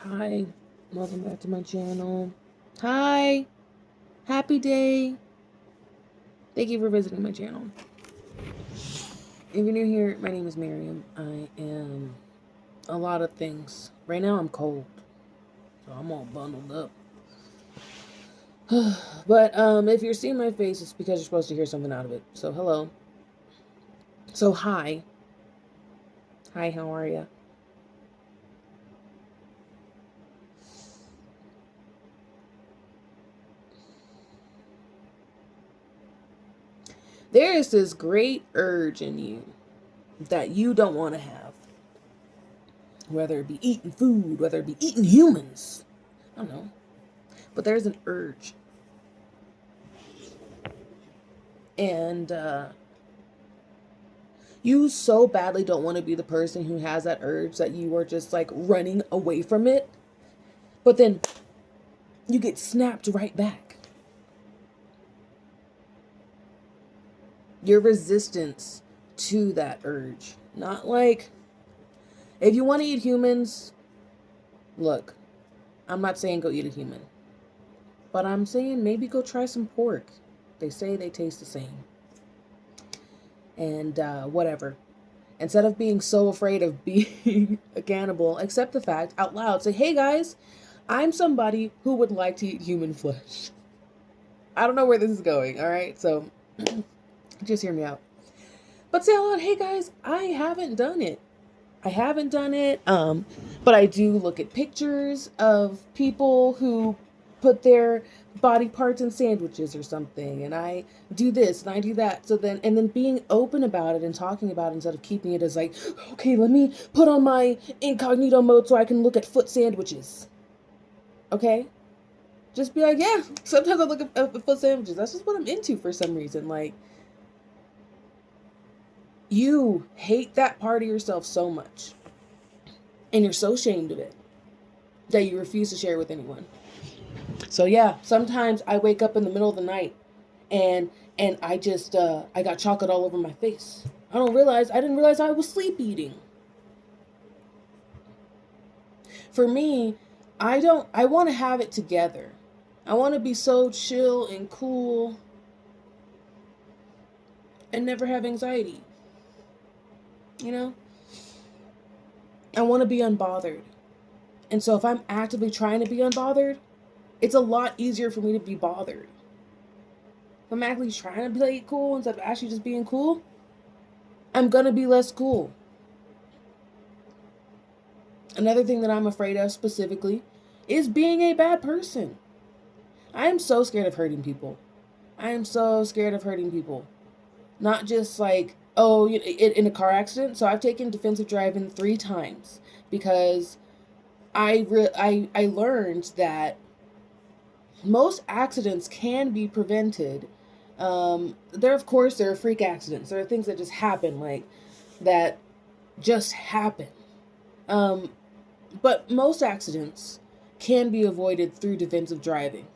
Hi, welcome back to my channel. Hi, happy day. Thank you for visiting my channel. If you're new here, my name is Miriam. I am a lot of things. Right now I'm cold, so I'm all bundled up. But if you're seeing my face, it's because you're supposed to hear something out of it. So hello. So hi. Hi, how are you? There is this great urge in you that you don't want to have. Whether it be eating food, whether it be eating humans. I don't know. But there's an urge. And you so badly don't want to be the person who has that urge that you are just like running away from it. But then you get snapped right back. Your resistance to that urge. Not like, if you want to eat humans, look, I'm not saying go eat a human. But I'm saying maybe go try some pork. They say they taste the same. And whatever. Instead of being so afraid of being a cannibal, accept the fact out loud. Say, hey guys, I'm somebody who would like to eat human flesh. I don't know where this is going, all right? So just hear me out. But say out loud, hey guys, I haven't done it. I haven't done it. But I do look at pictures of people who put their body parts in sandwiches or something, and I do this and I do that. So then, and then being open about it and talking about it instead of keeping it as like, okay, let me put on my incognito mode so I can look at foot sandwiches. Okay? Just be like, yeah, sometimes I look at foot sandwiches. That's just what I'm into for some reason. Like, you hate that part of yourself so much, and you're so ashamed of it that you refuse to share it with anyone. So yeah, sometimes I wake up in the middle of the night and I just I got chocolate all over my face. I didn't realize I was sleep eating. For me, I want to have it together. I want to be so chill and cool and never have anxiety. You know? I want to be unbothered. And so if I'm actively trying to be unbothered, it's a lot easier for me to be bothered. If I'm actually trying to play it cool instead of actually just being cool, I'm gonna be less cool. Another thing that I'm afraid of specifically is being a bad person. I am so scared of hurting people. I am so scared of hurting people. Not just like, oh, in a car accident. So I've taken defensive driving 3 times because I learned that most accidents can be prevented. Of course, there are freak accidents. There are things that just happen, like that just happen. Um, but most accidents can be avoided through defensive driving.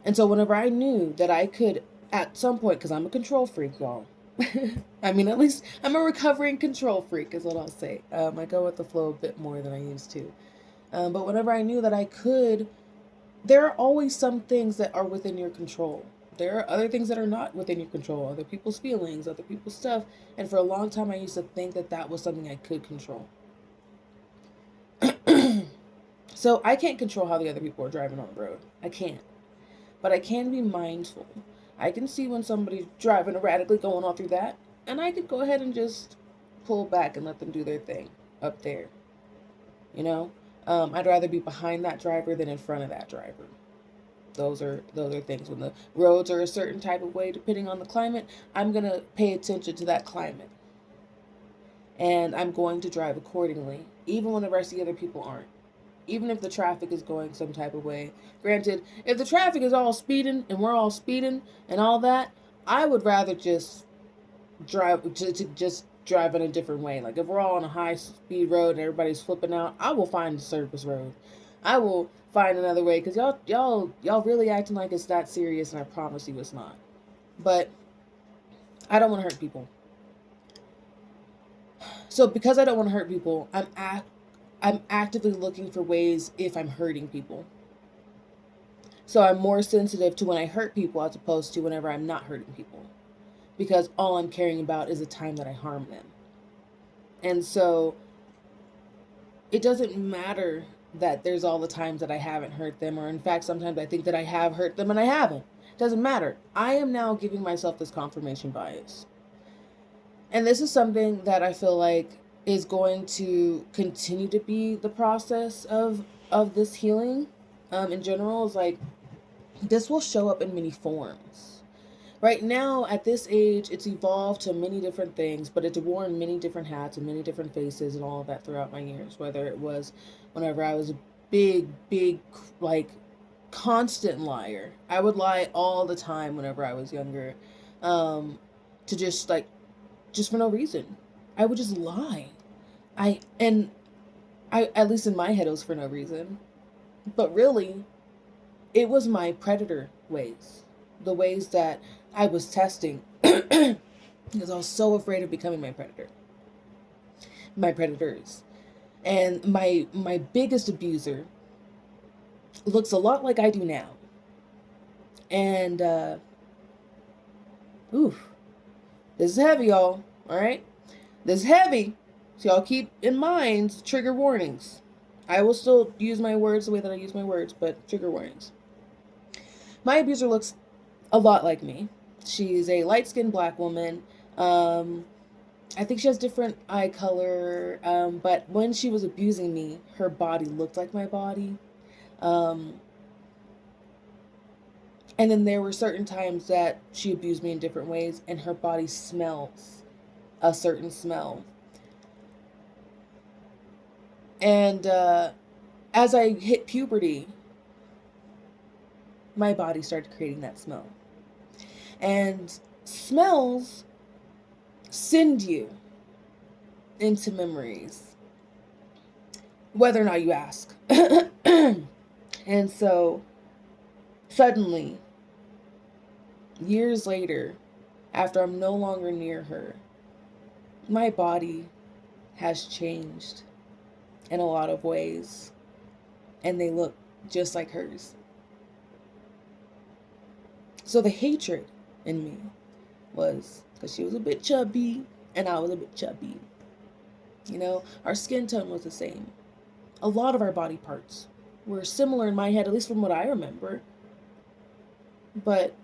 And so whenever I knew that I could, at some point, because I'm a control freak, y'all. I mean, at least I'm a recovering control freak, is what I'll say. I go with the flow a bit more than I used to. But whenever I knew that I could, there are always some things that are within your control. There are other things that are not within your control, other people's feelings, other people's stuff. And for a long time, I used to think that that was something I could control. So I can't control how the other people are driving on the road. I can't. But I can be mindful. I can see when somebody's driving erratically going all through that, and I could go ahead and just pull back and let them do their thing up there. You know, I'd rather be behind that driver than in front of that driver. Those are things. When the roads are a certain type of way, depending on the climate, I'm gonna pay attention to that climate, and I'm going to drive accordingly, even whenever I see other people aren't. Even if the traffic is going some type of way. Granted, if the traffic is all speeding and we're all speeding and all that, I would rather just to just drive in a different way. Like if we're all on a high speed road and everybody's flipping out, I will find a surface road. I will find another way because y'all really acting like it's that serious, and I promise you it's not. But I don't want to hurt people. So because I don't want to hurt people, I'm actively looking for ways if I'm hurting people. So I'm more sensitive to when I hurt people as opposed to whenever I'm not hurting people. Because all I'm caring about is the time that I harm them. And so it doesn't matter that there's all the times that I haven't hurt them, or in fact, sometimes I think that I have hurt them and I haven't. It doesn't matter. I am now giving myself this confirmation bias. And this is something that I feel like is going to continue to be the process of this healing in general. Is like this will show up in many forms. Right now, at this age, it's evolved to many different things, but it's worn many different hats and many different faces and all of that throughout my years. Whether it was whenever I was a big, like, constant liar. I would lie all the time whenever I was younger, to just for no reason. I would just lie. I at least in my head, it was for no reason. But really, it was my predator ways. The ways that I was testing because I was so afraid of becoming my predator. My predators. And my biggest abuser looks a lot like I do now. And oof. This is heavy, y'all. Alright? This is heavy. So y'all keep in mind trigger warnings. I will still use my words the way that I use my words, but trigger warnings. My abuser looks a lot like me. She's a light-skinned black woman. I think she has different eye color, but when she was abusing me, her body looked like my body. And then there were certain times that she abused me in different ways, and her body smells a certain smell. And as I hit puberty, my body started creating that smell. And smells send you into memories, whether or not you ask. And so, suddenly, years later, after I'm no longer near her, my body has changed in a lot of ways, and they look just like hers. So the hatred in me was because she was a bit chubby and I was a bit chubby. You know, our skin tone was the same. A lot of our body parts were similar in my head, at least from what I remember. But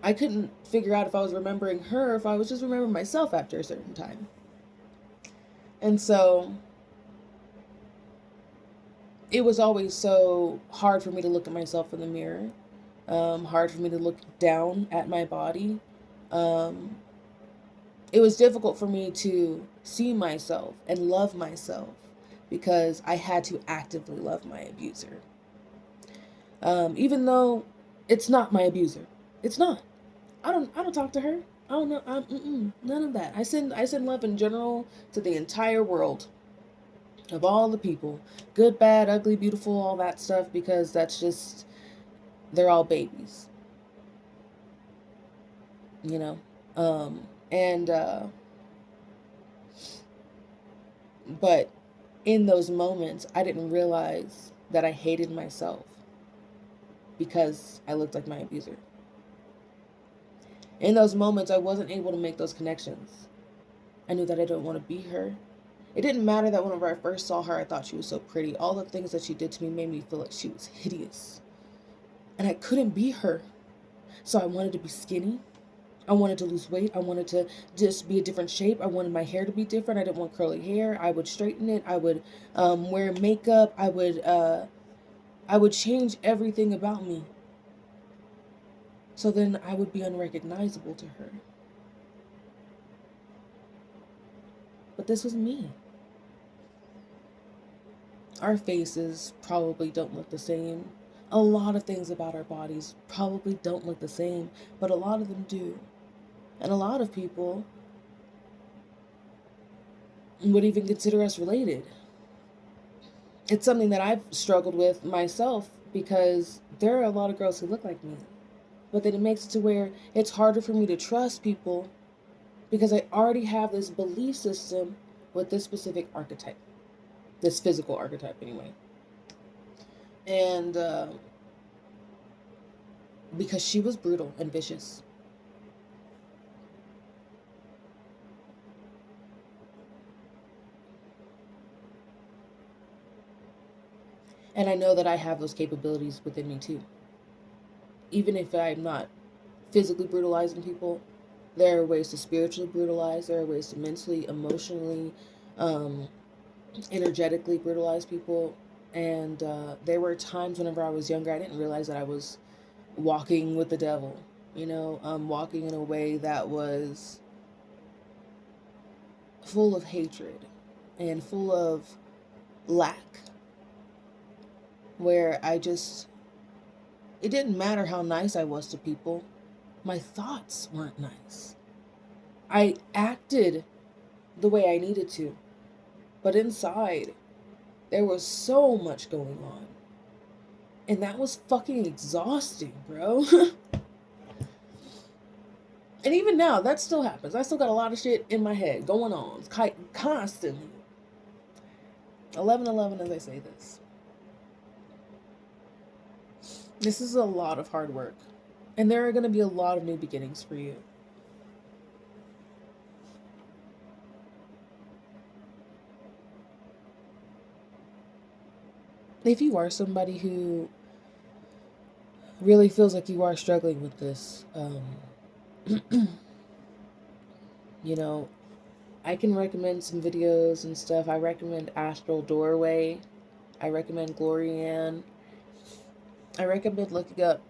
I couldn't figure out if I was remembering her or if I was just remembering myself after a certain time. And so it was always so hard for me to look at myself in the mirror, hard for me to look down at my body. It was difficult for me to see myself and love myself because I had to actively love my abuser. Even though it's not my abuser. It's not. I don't talk to her. I don't know. None of that. I send love in general to the entire world of all the people, good, bad, ugly, beautiful, all that stuff, because that's just, they're all babies, you know. And but in those moments, I didn't realize that I hated myself because I looked like my abuser. In those moments, I wasn't able to make those connections. I knew that I didn't want to be her. It didn't matter that whenever I first saw her, I thought she was so pretty. All the things that she did to me made me feel like she was hideous. And I couldn't be her. So I wanted to be skinny. I wanted to lose weight. I wanted to just be a different shape. I wanted my hair to be different. I didn't want curly hair. I would straighten it. I would wear makeup. I would change everything about me. So then I would be unrecognizable to her. But this was me. Our faces probably don't look the same. A lot of things about our bodies probably don't look the same, but a lot of them do. And a lot of people would even consider us related. It's something that I've struggled with myself because there are a lot of girls who look like me. But then it makes it to where it's harder for me to trust people because I already have this belief system with this specific archetype. This physical archetype, anyway. And because she was brutal and vicious. And I know that I have those capabilities within me too. Even if I'm not physically brutalizing people, there are ways to spiritually brutalize. There are ways to mentally, emotionally, um, energetically brutalize people. And there were times whenever I was younger, I didn't realize that I was walking with the devil, walking in a way that was full of hatred and full of lack, where it didn't matter how nice I was to people, my thoughts weren't nice. I acted the way I needed to, but inside, there was so much going on. And that was fucking exhausting, bro. And even now, that still happens. I still got a lot of shit in my head going on constantly. 11:11 as I say this. This is a lot of hard work. And there are going to be a lot of new beginnings for you. If you are somebody who really feels like you are struggling with this, I can recommend some videos and stuff. I recommend Astral Doorway. I recommend Glorianne. I recommend looking up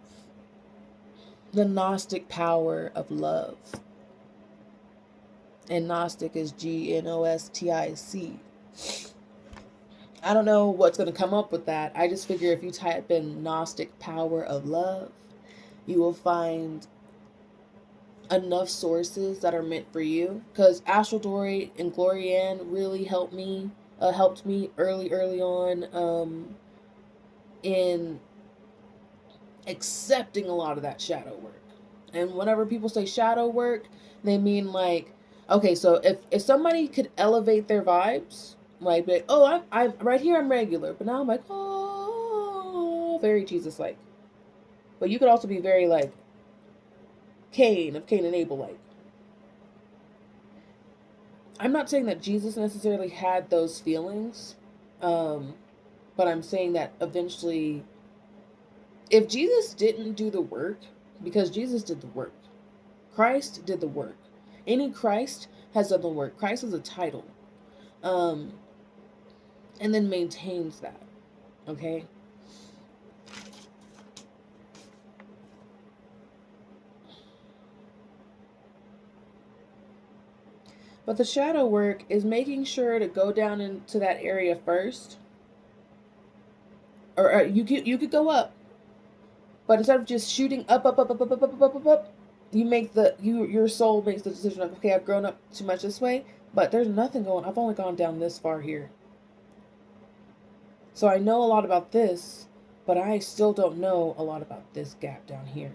the Gnostic power of love. And Gnostic is Gnostic. I don't know what's going to come up with that. I just figure if you type in Gnostic power of love, you will find enough sources that are meant for you. Because Astral Dory and Glorianne really helped me early on in accepting a lot of that shadow work. And whenever people say shadow work, they mean like, okay, so if somebody could elevate their vibes, like, oh, I'm right here, I'm regular, but now I'm like, oh, very Jesus-like. But you could also be very like Cain and Abel like. I'm not saying that Jesus necessarily had those feelings, but I'm saying that eventually, if Jesus didn't do the work, because Jesus did the work, Christ did the work. Any Christ has done the work. Christ is a title, and then maintains that. Okay. But the shadow work is making sure to go down into that area first, or you could go up, but instead of just shooting up, you make your soul makes the decision of, okay, I've grown up too much this way, but there's nothing going. I've only gone down this far here, so I know a lot about this, but I still don't know a lot about this gap down here,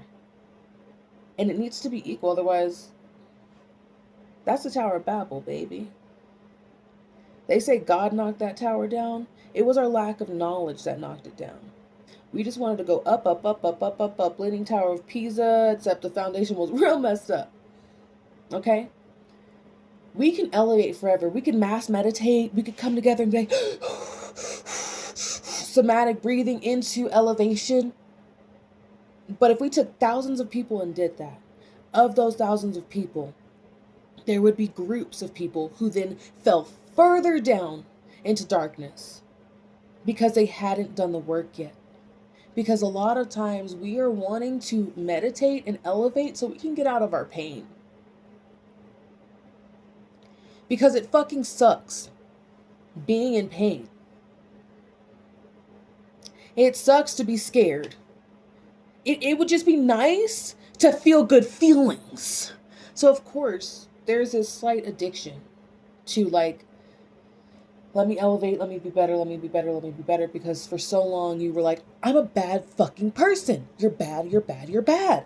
and it needs to be equal. Otherwise, that's the Tower of Babel, baby. They say God knocked that tower down. It was our lack of knowledge that knocked it down. We just wanted to go up, Leaning Tower of Pisa, except the foundation was real messed up. Okay? We can elevate forever. We can mass meditate. We could come together and be like, somatic breathing into elevation. But if we took thousands of people and did that, of those thousands of people, there would be groups of people who then fell further down into darkness because they hadn't done the work yet. Because a lot of times we are wanting to meditate and elevate so we can get out of our pain. Because it fucking sucks being in pain. It sucks to be scared. It would just be nice to feel good feelings. So of course, there's this slight addiction to like, let me elevate, let me be better, let me be better, let me be better. Because for so long you were like, I'm a bad fucking person. You're bad, you're bad, you're bad.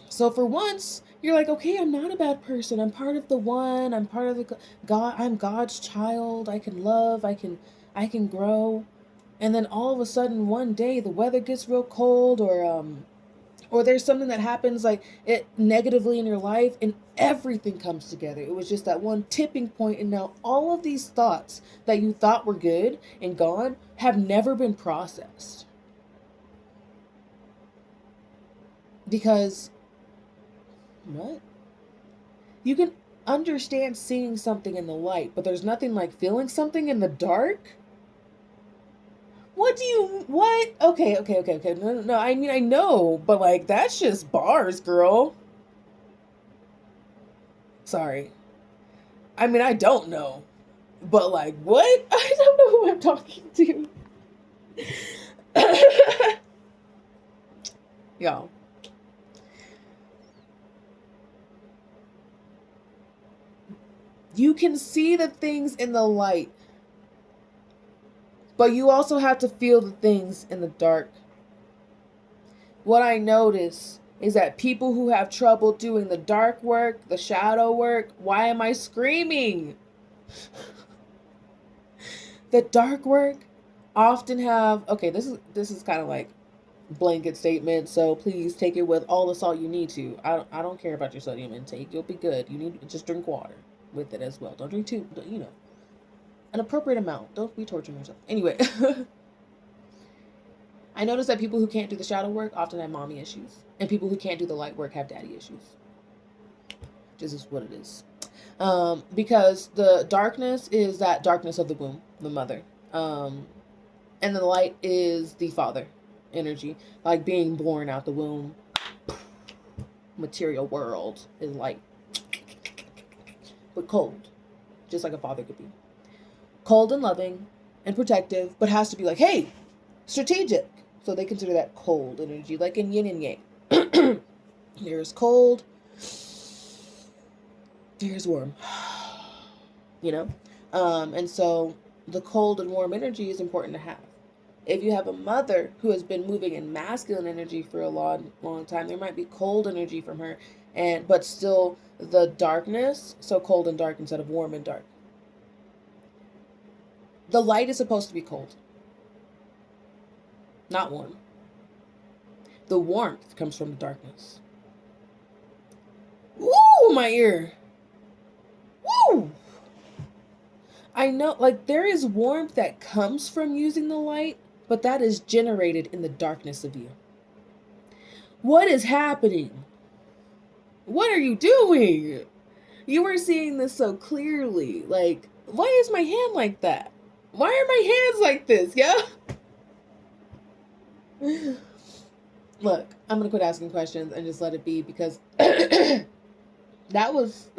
So for once, You're like, okay, I'm not a bad person. I'm part of the one. I'm part of the God. I'm God's child. I can love. I can grow. And then all of a sudden, one day, the weather gets real cold, or there's something that happens like it negatively in your life, and everything comes together. It was just that one tipping point, and now all of these thoughts that you thought were good and gone have never been processed. Because what? You can understand seeing something in the light, but there's nothing like feeling something in the dark. What? Okay. No. I mean, I know, but like, that's just bars, girl. Sorry. I mean, I don't know. But like, what? I don't know who I'm talking to. Y'all. You can see the things in the light, but you also have to feel the things in the dark. What I notice is that people who have trouble doing the dark work, the shadow work, why am I screaming? The dark work often have, okay, this is kind of like blanket statement, so please take it with all the salt you need to. I don't care about your sodium intake. You'll be good. You need to just drink water with it as well. Don't drink too, an appropriate amount. Don't be torturing yourself. Anyway, I notice that people who can't do the shadow work often have mommy issues, and people who can't do the light work have daddy issues. This is what it is. Because the darkness is that darkness of the womb, the mother. And the light is the father energy, like being born out the womb. Material world is light, but cold, just like a father could be. Cold and loving and protective, but has to be like, hey, strategic. So they consider that cold energy, like in yin and yang. There's cold, there's warm. And so the cold and warm energy is important to have. If you have a mother who has been moving in masculine energy for a long time, there might be cold energy from her, but still the darkness, so cold and dark instead of warm and dark. The light is supposed to be cold, not warm. The warmth comes from the darkness. Woo, my ear. Woo! I know, like, there is warmth that comes from using the light, but that is generated in the darkness of you. What is happening? What are you doing? You were seeing this so clearly. Like, why is my hand like that? Why are my hands like this, yeah? Look, I'm gonna quit asking questions and just let it be, because that was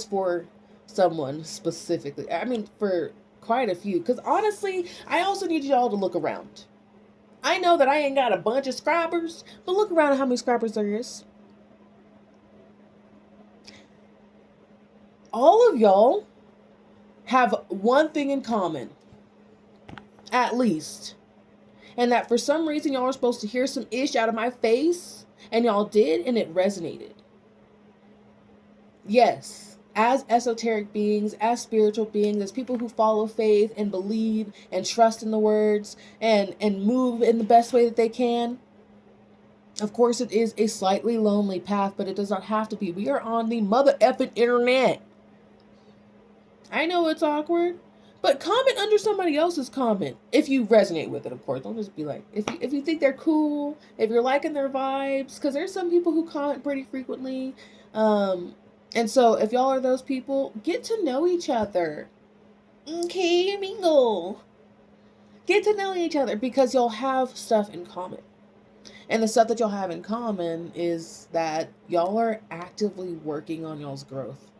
for someone specifically. I mean, for quite a few. Because honestly, I also need y'all to look around. I know that I ain't got a bunch of subscribers, but look around at how many subscribers there is. All of y'all have one thing in common, at least. And that for some reason y'all are supposed to hear some ish out of my face, and y'all did, and it resonated. Yes, as esoteric beings, as spiritual beings, as people who follow faith and believe and trust in the words and move in the best way that they can. Of course, it is a slightly lonely path, but it does not have to be. We are on the mother effing internet. I know it's awkward, but comment under somebody else's comment if you resonate with it, of course. Don't just be like, if you think they're cool, if you're liking their vibes, because there's some people who comment pretty frequently. And so if y'all are those people, get to know each other. Okay, mingle. Get to know each other, because you'll have stuff in common. And the stuff that y'all have in common is that y'all are actively working on y'all's growth.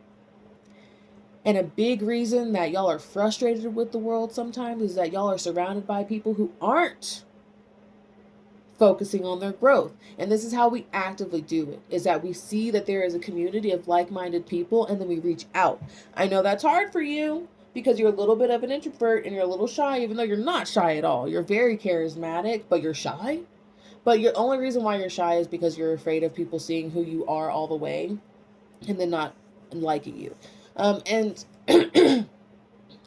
And a big reason that y'all are frustrated with the world sometimes is that y'all are surrounded by people who aren't focusing on their growth. And this is how we actively do it, is that we see that there is a community of like-minded people, and then we reach out. I know that's hard for you because you're a little bit of an introvert and you're a little shy, even though you're not shy at all. You're very charismatic, but you're shy. But the only reason why you're shy is because you're afraid of people seeing who you are all the way and then not liking you. And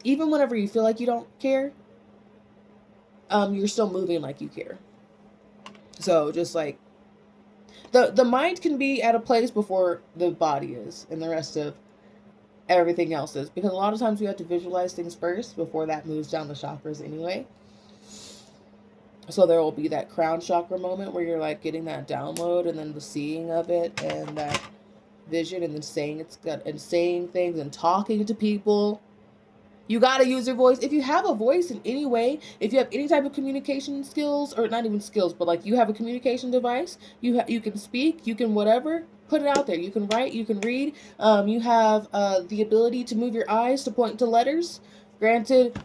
even whenever you feel like you don't care, you're still moving like you care. So just like the mind can be at a place before the body is, and the rest of everything else is, because a lot of times we have to visualize things first before that moves down the chakras anyway. So there will be that crown chakra moment where you're like getting that download, and then the seeing of it, and that vision, and then saying it's good, and saying things and talking to people. You got to use your voice. If you have a voice in any way, if you have any type of communication skills, or not even skills, but like you have a communication device, you can speak, you can whatever, put it out there. You can write, you can read. You have the ability to move your eyes to point to letters. Granted,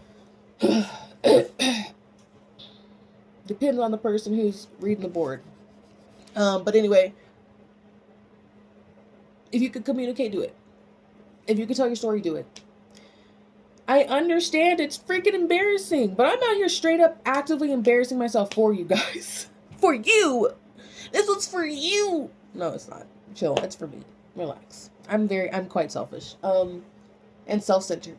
depends on the person who's reading the board. But anyway, if you could communicate, do it. If you could tell your story, do it. I understand it's freaking embarrassing, but I'm out here straight up actively embarrassing myself for you guys. For you. This was for you. No, it's not. Chill. It's for me. Relax. I'm quite selfish. And self-centered.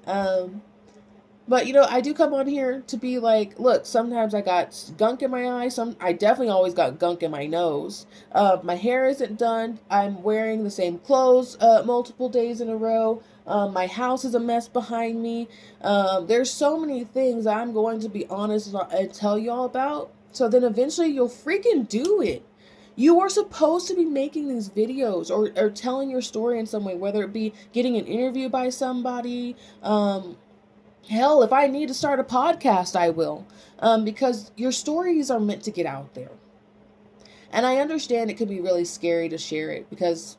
But I do come on here to be like, look, sometimes I got gunk in my eye. I definitely always got gunk in my nose. My hair isn't done. I'm wearing the same clothes multiple days in a row. My house is a mess behind me. There's so many things I'm going to be honest and tell y'all about. So then eventually you'll freaking do it. You are supposed to be making these videos or telling your story in some way, whether it be getting an interview by somebody. Hell, if I need to start a podcast, I will. Because your stories are meant to get out there. And I understand it could be really scary to share it, because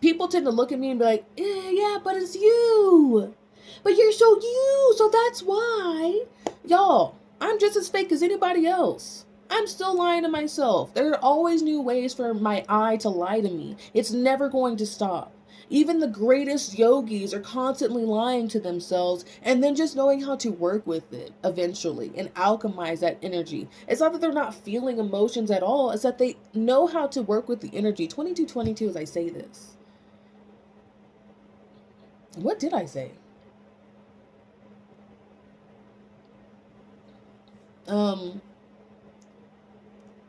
people tend to look at me and be like, yeah, but it's you. But you're so you, so that's why. Y'all, I'm just as fake as anybody else. I'm still lying to myself. There are always new ways for my eye to lie to me. It's never going to stop. Even the greatest yogis are constantly lying to themselves, and then just knowing how to work with it eventually and alchemize that energy. It's not that they're not feeling emotions at all. It's that they know how to work with the energy. 2222 as I say this. What did I say?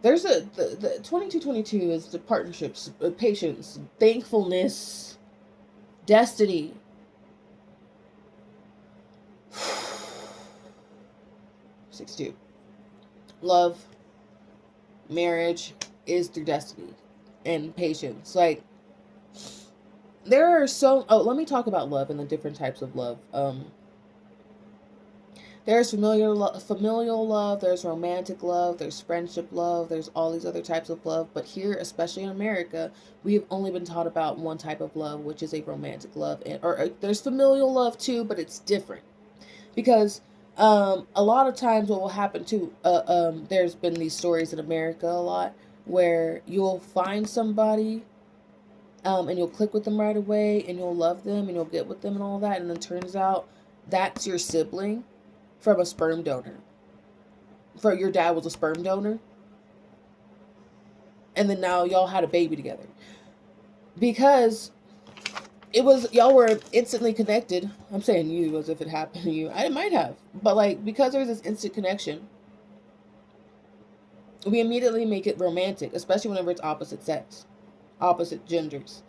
There's the 2222 is the partnerships, patience, thankfulness, destiny. Six two. Love, marriage is through destiny and patience. Like, there are let me talk about love and the different types of love. There's familial love, there's romantic love, there's friendship love, there's all these other types of love. But here, especially in America, we have only been taught about one type of love, which is a romantic love. Or there's familial love too, but it's different. Because a lot of times what will happen too, there's been these stories in America a lot, where you'll find somebody and you'll click with them right away, and you'll love them, and you'll get with them and all that, and then turns out that's your sibling from a sperm donor. For your dad was a sperm donor, and then now y'all had a baby together because y'all were instantly connected. I'm saying you as if it happened to you. I might have, but like, because there's this instant connection, we immediately make it romantic, especially whenever it's opposite sex, opposite genders.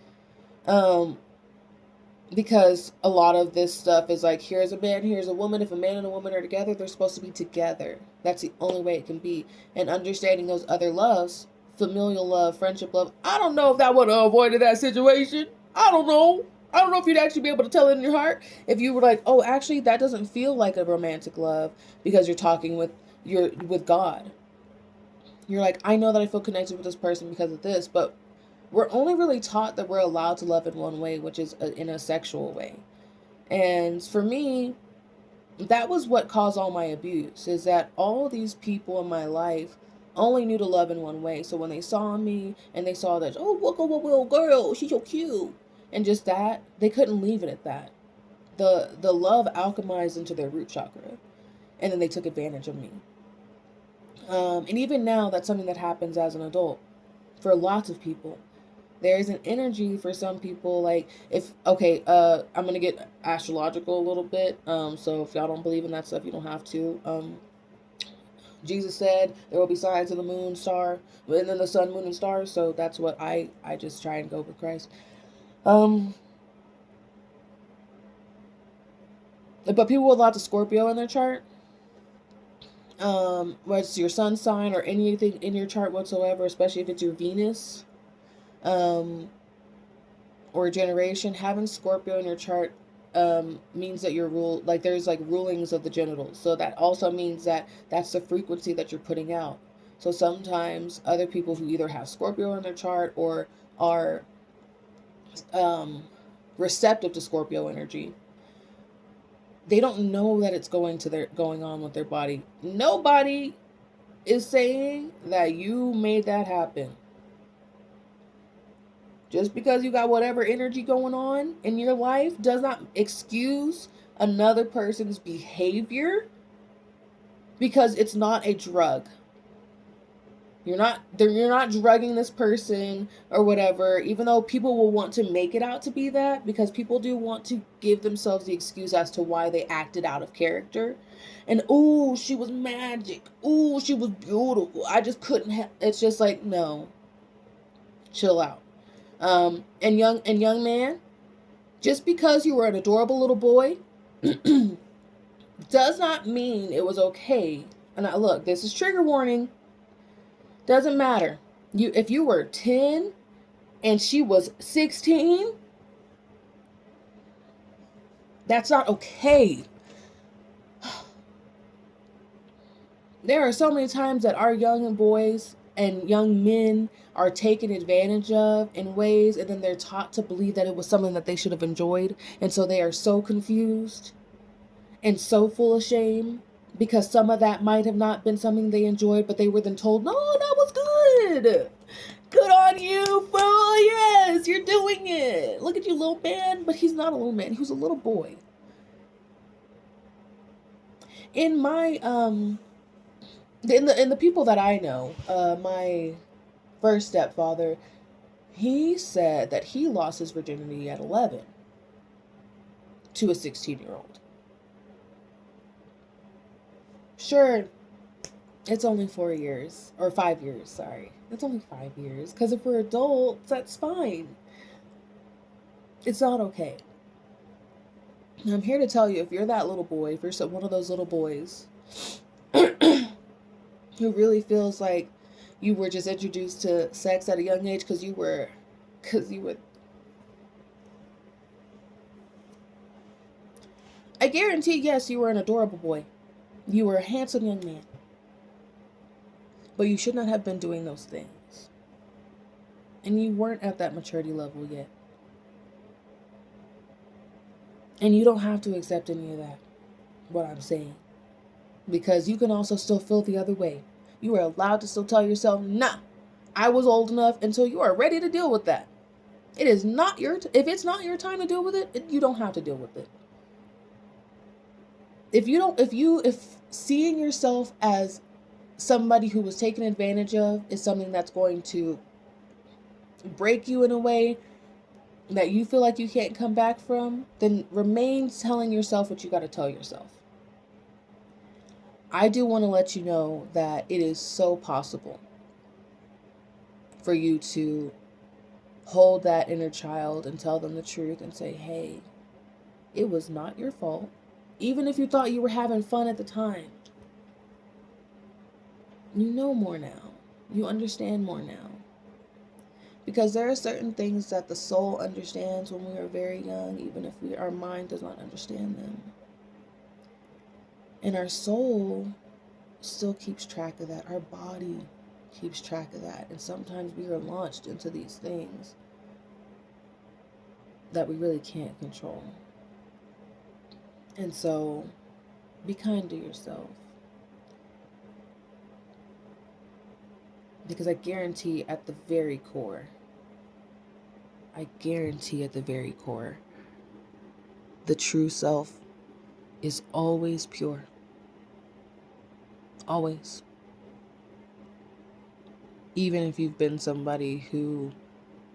Because a lot of this stuff is like, here's a man, here's a woman. If a man and a woman are together, they're supposed to be together. That's the only way it can be. And understanding those other loves, familial love, friendship love, I don't know if that would have avoided that situation. I don't know if you'd actually be able to tell it in your heart. If you were like, oh, actually, that doesn't feel like a romantic love, because you're talking with God. You're like, I know that I feel connected with this person because of this, but we're only really taught that we're allowed to love in one way, which is in a sexual way. And for me, that was what caused all my abuse, is that all these people in my life only knew to love in one way. So when they saw me and they saw that, oh, look at what little girl, she's so cute, and just that, they couldn't leave it at that. The love alchemized into their root chakra, and then they took advantage of me. And even now, that's something that happens as an adult for lots of people. There is an energy for some people, like, if, okay, I'm gonna get astrological a little bit. So if y'all don't believe in that stuff, you don't have to. Jesus said there will be signs of the moon, star, and then the sun, moon, and stars. So that's what I just try and go with Christ. Um, but people with lots of Scorpio in their chart, whether it's your sun sign or anything in your chart whatsoever, especially if it's your Venus, um, or generation, having Scorpio in your chart means that you're like there's like rulings of the genitals. So that also means that that's the frequency that you're putting out. So sometimes other people who either have Scorpio in their chart or are um, receptive to Scorpio energy, they don't know that it's going on with their body. Nobody is saying that you made that happen. Just because you got whatever energy going on in your life does not excuse another person's behavior, because it's not a drug. You're not drugging this person or whatever, even though people will want to make it out to be that, because people do want to give themselves the excuse as to why they acted out of character. And oh, she was magic. Oh, she was beautiful. I just couldn't it's just like, no. Chill out. And young man, just because you were an adorable little boy does not mean it was okay. And look, this is trigger warning. Doesn't matter. If you were 10 and she was 16, that's not okay. There are so many times that our young boys and young men are taken advantage of in ways, and then they're taught to believe that it was something that they should have enjoyed, and so they are so confused and so full of shame, because some of that might have not been something they enjoyed, but they were then told, no, that was good. Good on you, fool. Yes, you're doing it. Look at you, little man. But he's not a little man. He was a little boy. In my in the people that I know, my first stepfather, he said that he lost his virginity at 11 to a 16-year-old. Sure, it's only 4 years, or 5 years, sorry. It's only 5 years, because if we're adults, that's fine. It's not okay. And I'm here to tell you, if you're that little boy, if you're one of those little boys who really feels like you were just introduced to sex at a young age because you were I guarantee, yes, you were an adorable boy. You were a handsome young man. But you should not have been doing those things. And you weren't at that maturity level yet. And you don't have to accept any of that, what I'm saying. Because you can also still feel the other way. You are allowed to still tell yourself, nah, I was old enough, until you are ready to deal with that. It is not if it's not your time to deal with it, you don't have to deal with it. If seeing yourself as somebody who was taken advantage of is something that's going to break you in a way that you feel like you can't come back from, then remain telling yourself what you got to tell yourself. I do want to let you know that it is so possible for you to hold that inner child and tell them the truth and say, hey, it was not your fault. Even if you thought you were having fun at the time, you know more now. You understand more now. Because there are certain things that the soul understands when we are very young, even if our mind does not understand them. And our soul still keeps track of that. Our body keeps track of that. And sometimes we are launched into these things that we really can't control. And so, be kind to yourself. Because I guarantee at the very core, the true self is always pure. Always. even if you've been somebody who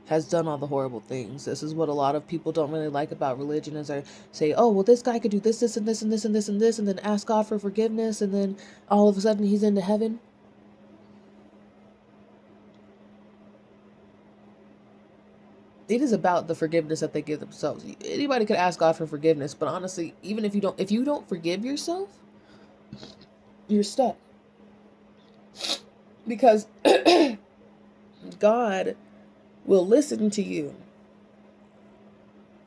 has done all the horrible things. This is what a lot of people don't really like about religion is I say, oh, well, this guy could do this, this, and this, and this, and this, and this, and then ask God for forgiveness, and then all of a sudden he's into heaven. It is about the forgiveness that they give themselves. Anybody could ask God for forgiveness, but honestly, even if you don't forgive yourself, you're stuck. Because God will listen to you.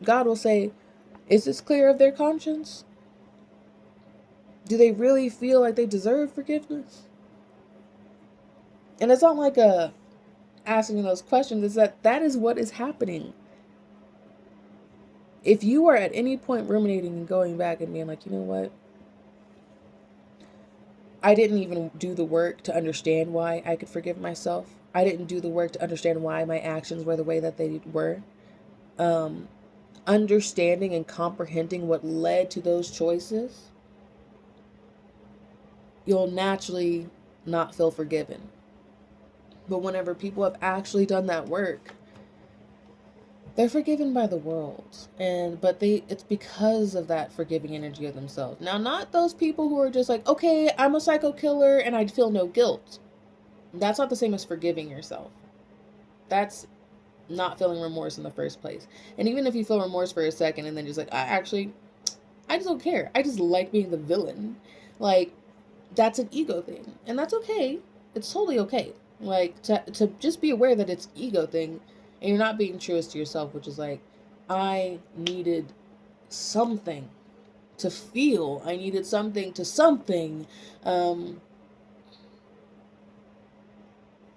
God will say, is this clear of their conscience? Do they really feel like they deserve forgiveness? And it's not like asking those questions, is that is what is happening. If you are at any point ruminating and going back and being like, you know what? I didn't even do the work to understand why I could forgive myself. I didn't do the work to understand why my actions were the way that they were. Understanding and comprehending what led to those choices, you'll naturally not feel forgiven. But whenever people have actually done that work, they're forgiven by the world. But it's because of that forgiving energy of themselves. Now, not those people who are just like, okay, I'm a psycho killer and I feel no guilt. That's not the same as forgiving yourself. That's not feeling remorse in the first place. And even if you feel remorse for a second and then just like, I just don't care. I just like being the villain. Like, that's an ego thing. And that's okay. It's totally okay. Like, to just be aware that it's ego thing and you're not being truest to yourself, which is like, I needed something to feel. I needed something to something.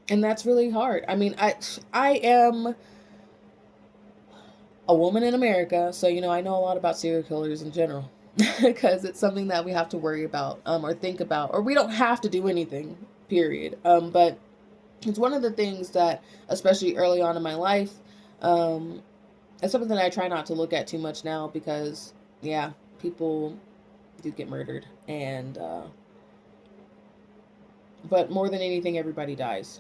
And that's really hard. I mean, I am a woman in America, so, I know a lot about serial killers in general. Because it's something that we have to worry about, or think about, or we don't have to do anything, period. But it's one of the things that, especially early on in my life, it's something that I try not to look at too much now because, yeah, people do get murdered. But more than anything, everybody dies.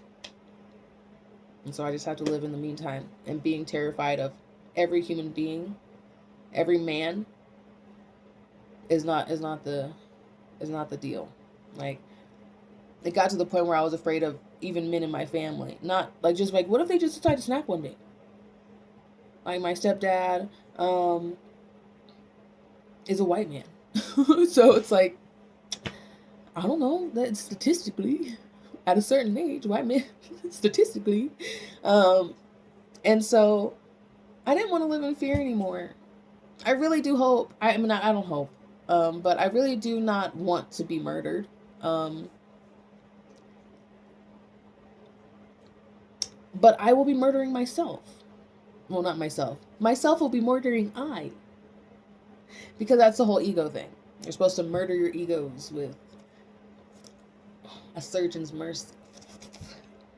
And so I just have to live in the meantime and being terrified of every human being, every man is not the deal. Like, it got to the point where I was afraid of even men in my family. Not like just like, what if they just decide to snap one day? Like, my stepdad is a white man. So it's like, I don't know, that statistically at a certain age, white men statistically. And so I didn't want to live in fear anymore. I really do hope. I mean, I don't hope. But I really do not want to be murdered. But I will be murdering myself. Well, not myself. Myself will be murdering I. Because that's the whole ego thing. You're supposed to murder your egos with a surgeon's mercy.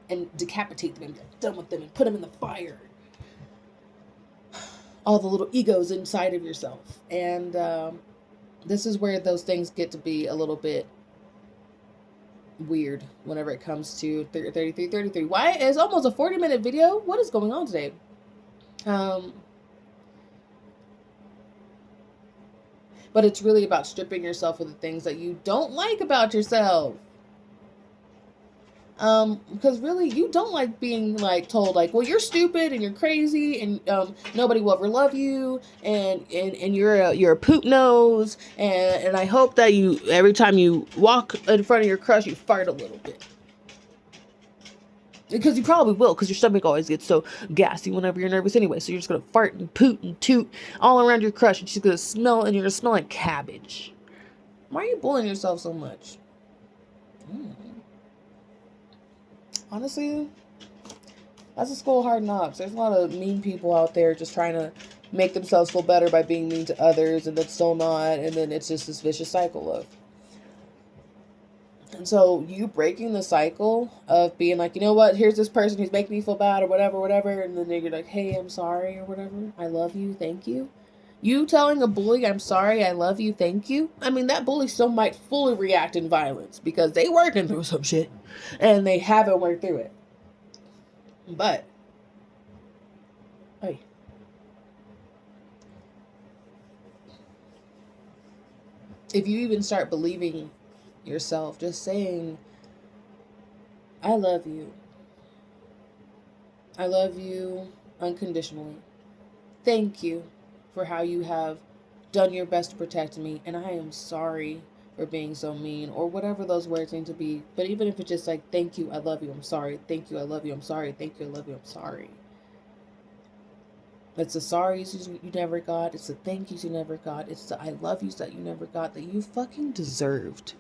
And decapitate them and get done with them and put them in the fire. All the little egos inside of yourself. And this is where those things get to be a little bit weird whenever it comes to 33. Why is almost a 40-minute video? What is going on today? But it's really about stripping yourself of the things that you don't like about yourself. Because really, you don't like being like told like, well, you're stupid and you're crazy and nobody will ever love you and you're a poop nose and I hope that you every time you walk in front of your crush you fart a little bit. Because you probably will, because your stomach always gets so gassy whenever you're nervous anyway. So you're just gonna fart and poot and toot all around your crush and she's gonna smell and you're gonna smell like cabbage. Why are you bullying yourself so much? Honestly, that's a school of hard knocks. There's a lot of mean people out there just trying to make themselves feel better by being mean to others and that's still not, and then it's just this vicious cycle of. And so you breaking the cycle of being like, you know what, here's this person who's making me feel bad or whatever, and then you're like, hey, I'm sorry or whatever. I love you, thank you. You telling a bully, I'm sorry, I love you, thank you. I mean, that bully still might fully react in violence because they working through some shit and they haven't worked through it. But, hey, if you even start believing yourself, just saying, I love you. I love you unconditionally. Thank you for how you have done your best to protect me, and I am sorry for being so mean, or whatever those words need to be. But even if it's just like, thank you, I love you, I'm sorry. Thank you, I love you, I'm sorry. Thank you, I love you, I'm sorry. It's the sorries you never got. It's the thank yous you never got. It's the I love yous that you never got that you fucking deserved.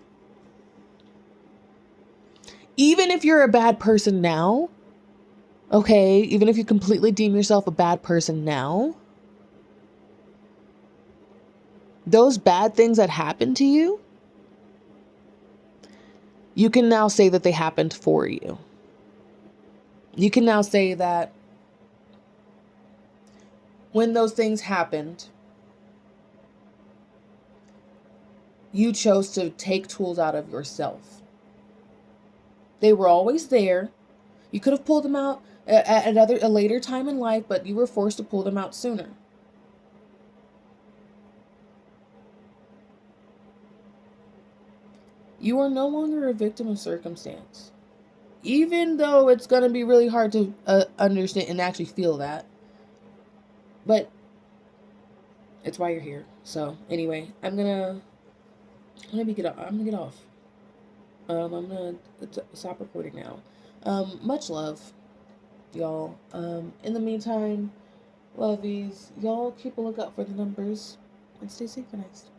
Even if you're a bad person now, okay, even if you completely deem yourself a bad person now, those bad things that happened to you, you can now say that they happened for you. You can now say that when those things happened, you chose to take tools out of yourself. They were always there. You could have pulled them out at a later time in life, but you were forced to pull them out sooner. You are no longer a victim of circumstance. Even though it's going to be really hard to understand and actually feel that. But it's why you're here. So anyway, I'm gonna get off. I'm gonna stop recording now. Much love, y'all. In the meantime, lovies, y'all keep a lookout for the numbers and stay synchronized.